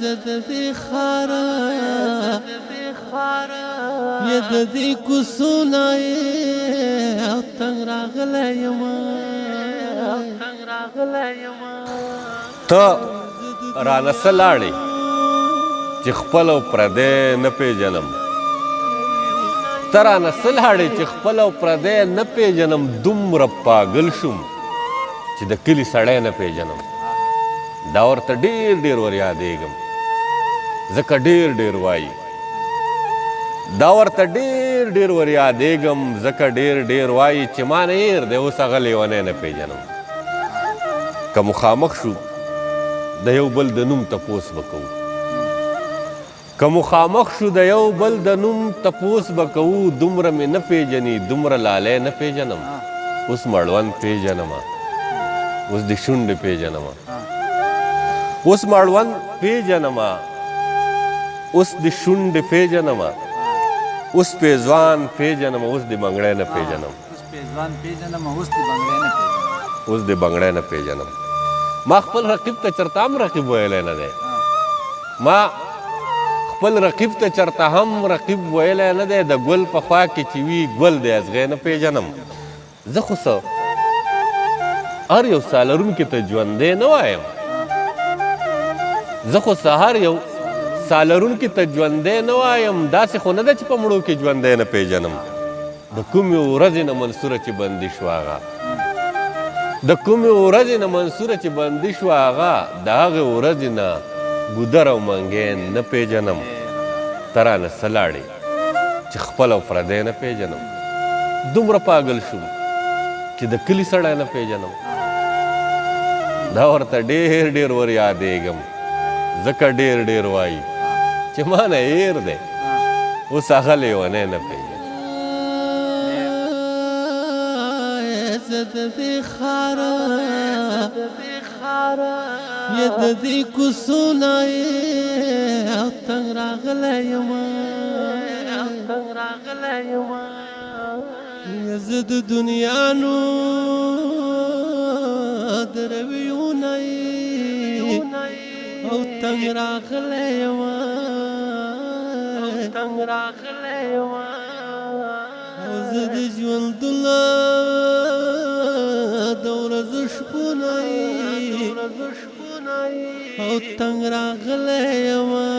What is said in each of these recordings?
زد دې خارا یا د دې کوڅونه او تنګ راغلی یما ته رانه څه لاړې چې خپل او پردی نه پیژنم ته رانه څه لاړې چې خپل او پردی نه پیژنم دومره پاگل شوم چې د کلي سړی نه پیژنم دا ورته ډېر ډېر ور یادېږم ځکه ډېر وایي دا ورته ډېر ور یادېږم ځکه ډېر وایي چې ما نه هېر دی اوس هغه لیونی نه پیژنم که مخامخ شو د یو بل د نوم تپوس به کوو که مخامخ شو د یو بل د نوم تپوس به کوو دومره مې نه پیژني دومره لالی نه پیژنم اوس مړوند پیژنمه اوس د شونډې پیژنمه اوس مړوند پیژنمه اوس د شونډې پیژنمه اوس پیزوان پیژنمه اوس د بنګړی نه پیژنم اوس د بنګړی نه پیژنم ما خپل رقیب ته چرته هم رقیب ویلی نه دی ما خپل رقیب ته چرته هم رقیب ویلی نه دی د ګل په خوا کې چې وي ګل دی ازغی نه پیژنم زه خو څه هر یو ساه لرونکي ته ژوندی نه وایم زه خو هر یو ساه لرونکي ته ژوندی نه وایم داسې خو نه ده چې په مړو کې ژوندی نه پیژنم د کومې ورځې نه منصوره چې بندي شوه هغه د کومې ورځې نه منصوره چې بندي شوه هغه د هغې ورځې نه ګودر او منګی نه پیژنم ته رانه څه لاړې چې خپل او پردی نه پیژنم دومره پاگل شوم چې د کلي سړی نه پیژنم دا ورته ډېر ور یادېږم ځکه ډېر وایي چې ما نه هېر دی اوس هغه لیونی نه پیژنم زد دې خارا یا د دې کوڅونه او تنګ راغلی یما یا زه د دنیا نو د رویونه او تنګ راغلی یما او زه د ژوندونه د ورځو شپونه او تنګ راغلی یما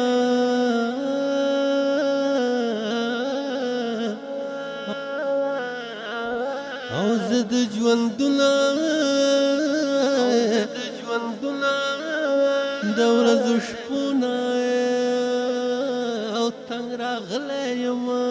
او زه د ژوندونه د ورځو شپونه او تنګ راغلی یما